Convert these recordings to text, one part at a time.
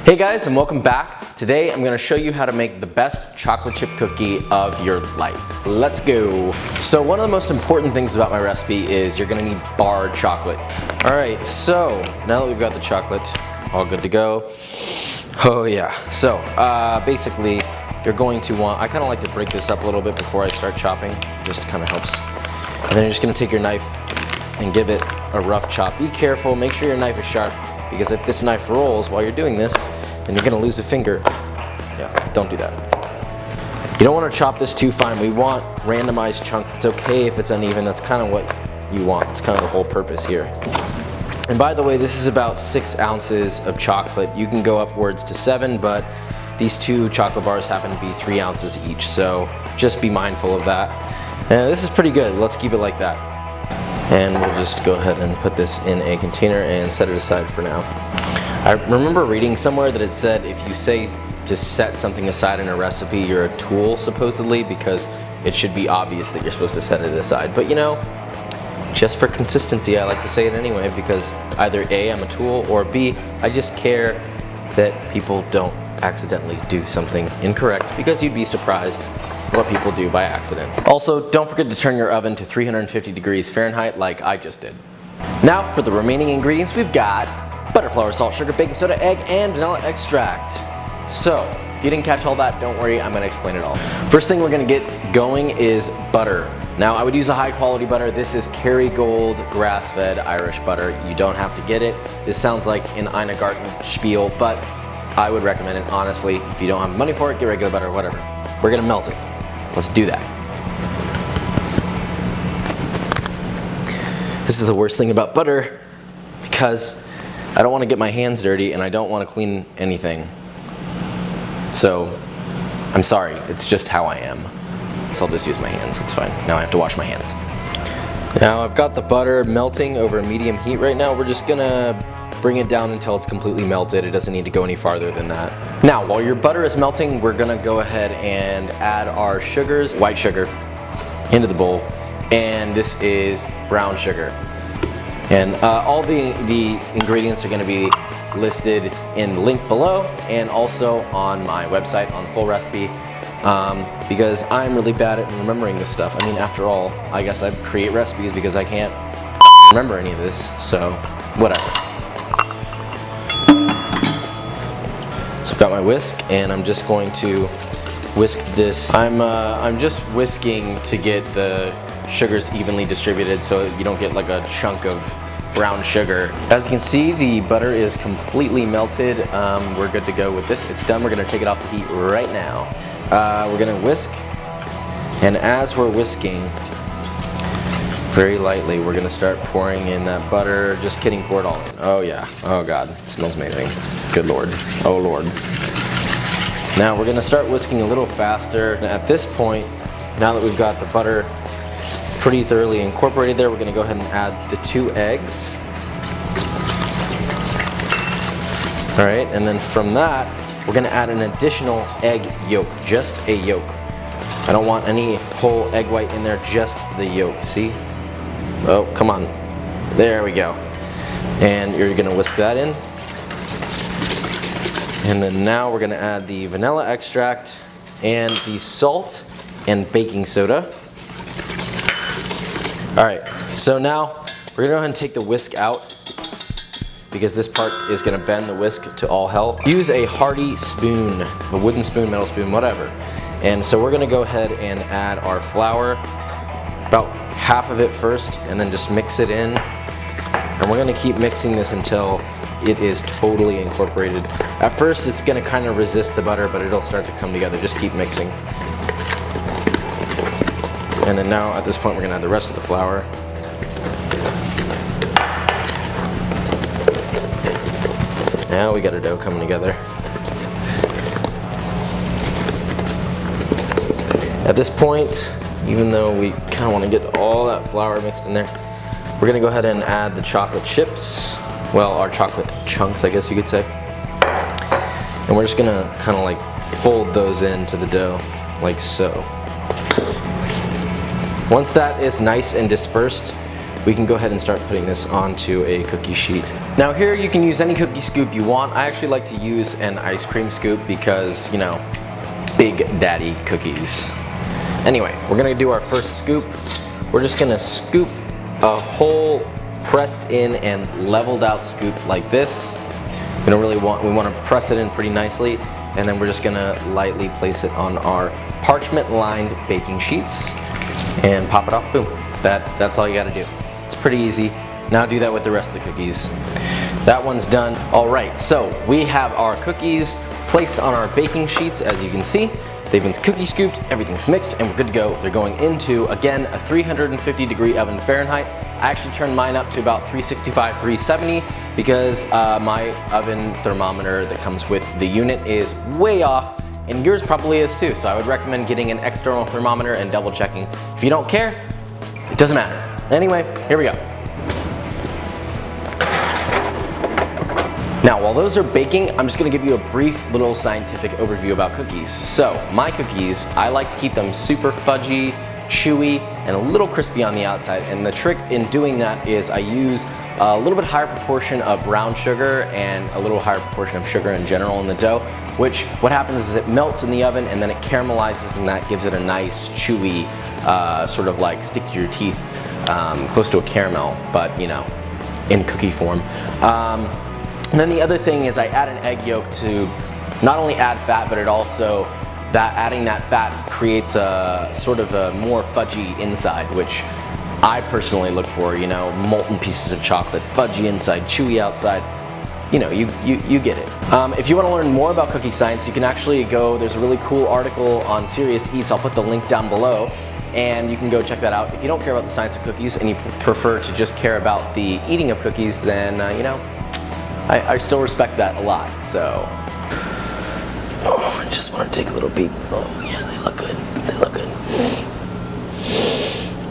Hey guys, and welcome back. Today I'm going to show you how to make the best chocolate chip cookie of your life. Let's go. So one of the most important things about my recipe is you're going to need bar chocolate. Alright, so now that we've got the chocolate all good to go. Oh yeah. So basically you're going to want, I kind of like to break this up a little bit before I start chopping. Just kind of helps. And then you're just going to take your knife and give it a rough chop. Be careful, make sure your knife is sharp, because if this knife rolls while you're doing this, then you're gonna lose a finger. Yeah, don't do that. You don't want to chop this too fine. We want randomized chunks. It's okay if it's uneven. That's kind of what you want. It's kind of the whole purpose here. And by the way, this is about 6 ounces of chocolate. You can go upwards to 7, but these 2 chocolate bars happen to be 3 ounces each, so just be mindful of that. And this is pretty good. Let's keep it like that. And we'll just go ahead and put this in a container and set it aside for now. I remember reading somewhere that it said if you say to set something aside in a recipe, you're a tool supposedly, because it should be obvious that you're supposed to set it aside. But you know, just for consistency, I like to say it anyway, because either A, I'm a tool, or B, I just care that people don't accidentally do something incorrect, because you'd be surprised what people do by accident. Also, don't forget to turn your oven to 350 degrees Fahrenheit like I just did. Now for the remaining ingredients, we've got butter, flour, salt, sugar, baking soda, egg, and vanilla extract. So, if you didn't catch all that, don't worry, I'm gonna explain it all. First thing we're gonna get going is butter. Now, I would use a high quality butter. This is Kerrygold grass-fed Irish butter. You don't have to get it. This sounds like an Ina Garten spiel, but I would recommend it honestly. If you don't have money for it, get regular butter, whatever. We're gonna melt it. Let's do that. This is the worst thing about butter, because I don't want to get my hands dirty and I don't want to clean anything. So, I'm sorry, it's just how I am. So I'll just use my hands, it's fine. Now I have to wash my hands. Now I've got the butter melting over medium heat right now. We're just gonna bring it down until it's completely melted. It doesn't need to go any farther than that. Now, while your butter is melting, we're gonna go ahead and add our sugars, white sugar, into the bowl. And this is brown sugar. And all the ingredients are going to be listed in the link below, and also on my website on full recipe, because I'm really bad at remembering this stuff. I mean, after all, I guess I create recipes because I can't remember any of this, so whatever. So I've got my whisk, and I'm just going to whisk this. I'm just whisking to get the sugars evenly distributed so you don't get like a chunk of brown sugar. As you can see, the butter is completely melted. We're good to go with this. It's done. We're going to take it off the heat right now. We're going to whisk, and as we're whisking very lightly, we're going to start pouring in that butter. Just kidding, pour it all in. Oh yeah, oh god, it smells amazing. Good lord, oh lord. Now we're going to start whisking a little faster. At this point, now that we've got the butter pretty thoroughly incorporated there, we're going to go ahead and add the 2 eggs. Alright, and then from that, we're going to add an additional egg yolk, just a yolk. I don't want any whole egg white in there, just the yolk, see? Oh, come on. There we go. And you're going to whisk that in. And then now we're going to add the vanilla extract and the salt and baking soda. Alright, so now we're going to go ahead and take the whisk out, because this part is going to bend the whisk to all hell. Use a hearty spoon, a wooden spoon, metal spoon, whatever. And so we're going to go ahead and add our flour, about half of it first, and then just mix it in. And we're going to keep mixing this until it is totally incorporated. At first it's going to kind of resist the butter, but it'll start to come together. Just keep mixing. And then now, at this point, we're going to add the rest of the flour. Now we got our dough coming together. At this point, even though we kind of want to get all that flour mixed in there, we're going to go ahead and add the chocolate chips. Well, our chocolate chunks, I guess you could say. And we're just going to kind of like fold those into the dough, like so. Once that is nice and dispersed, we can go ahead and start putting this onto a cookie sheet. Now here you can use any cookie scoop you want. I actually like to use an ice cream scoop because, you know, Big Daddy cookies. Anyway, we're gonna do our first scoop. We're just gonna scoop a whole pressed in and leveled out scoop like this. We want to press it in pretty nicely, and then we're just gonna lightly place it on our parchment lined baking sheets and pop it off. Boom. That's all you gotta do. It's pretty easy. Now do that with the rest of the cookies. That one's done. All right, so we have our cookies placed on our baking sheets, as you can see. They've been cookie scooped, everything's mixed, and we're good to go. They're going into, again, a 350-degree oven Fahrenheit. I actually turned mine up to about 365, 370 because my oven thermometer that comes with the unit is way off, and yours probably is too. So I would recommend getting an external thermometer and double checking. If you don't care, it doesn't matter. Anyway, here we go. Now, while those are baking, I'm just gonna give you a brief little scientific overview about cookies. So, my cookies, I like to keep them super fudgy, chewy, and a little crispy on the outside. And the trick in doing that is I use a little bit higher proportion of brown sugar and a little higher proportion of sugar in general in the dough, which what happens is it melts in the oven and then it caramelizes, and that gives it a nice chewy, sort of like stick to your teeth, close to a caramel, but you know, in cookie form. And then the other thing is I add an egg yolk to not only add fat, but it also, adding that fat creates a sort of a more fudgy inside, which I personally look for, you know, molten pieces of chocolate, fudgy inside, chewy outside. You know, you get it. If you want to learn more about cookie science, you can actually go, there's a really cool article on Serious Eats, I'll put the link down below, and you can go check that out. If you don't care about the science of cookies and you prefer to just care about the eating of cookies, then, you know, I still respect that a lot, so. Oh, I just want to take a little peek. Oh yeah, they look good. They look good.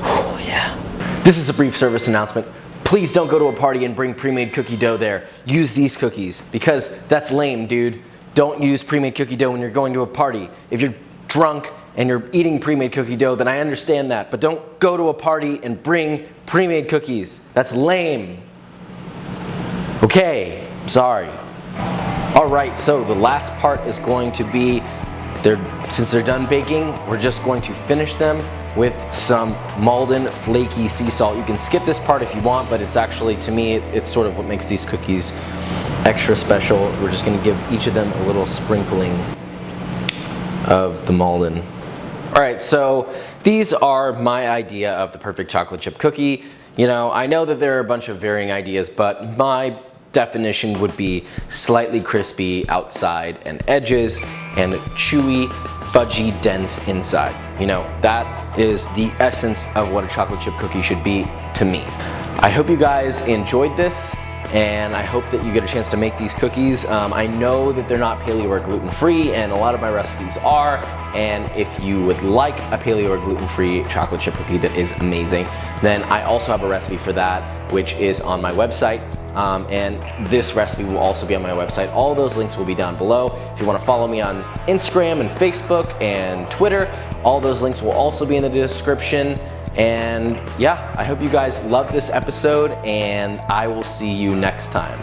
Oh yeah. This is a brief service announcement. Please don't go to a party and bring pre-made cookie dough there. Use these cookies, because that's lame, dude. Don't use pre-made cookie dough when you're going to a party. If you're drunk and you're eating pre-made cookie dough, then I understand that, but don't go to a party and bring pre-made cookies. That's lame. Okay, sorry. All right, so the last part is going to be, since they're done baking, we're just going to finish them with some Malden flaky sea salt. You can skip this part if you want, but it's actually, to me, it's sort of what makes these cookies extra special. We're just gonna give each of them a little sprinkling of the Malden. All right, so these are my idea of the perfect chocolate chip cookie. You know, I know that there are a bunch of varying ideas, but my definition would be slightly crispy outside and edges and chewy, fudgy, dense inside. You know, that is the essence of what a chocolate chip cookie should be to me. I hope you guys enjoyed this, and I hope that you get a chance to make these cookies. I know that they're not paleo or gluten-free, and a lot of my recipes are, and if you would like a paleo or gluten-free chocolate chip cookie that is amazing, then I also have a recipe for that, which is on my website. And this recipe will also be on my website. All those links will be down below. If you want to follow me on Instagram and Facebook and Twitter, all those links will also be in the description. And yeah, I hope you guys love this episode, and I will see you next time.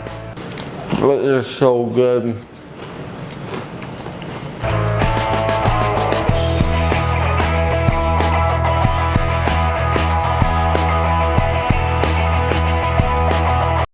It is so good.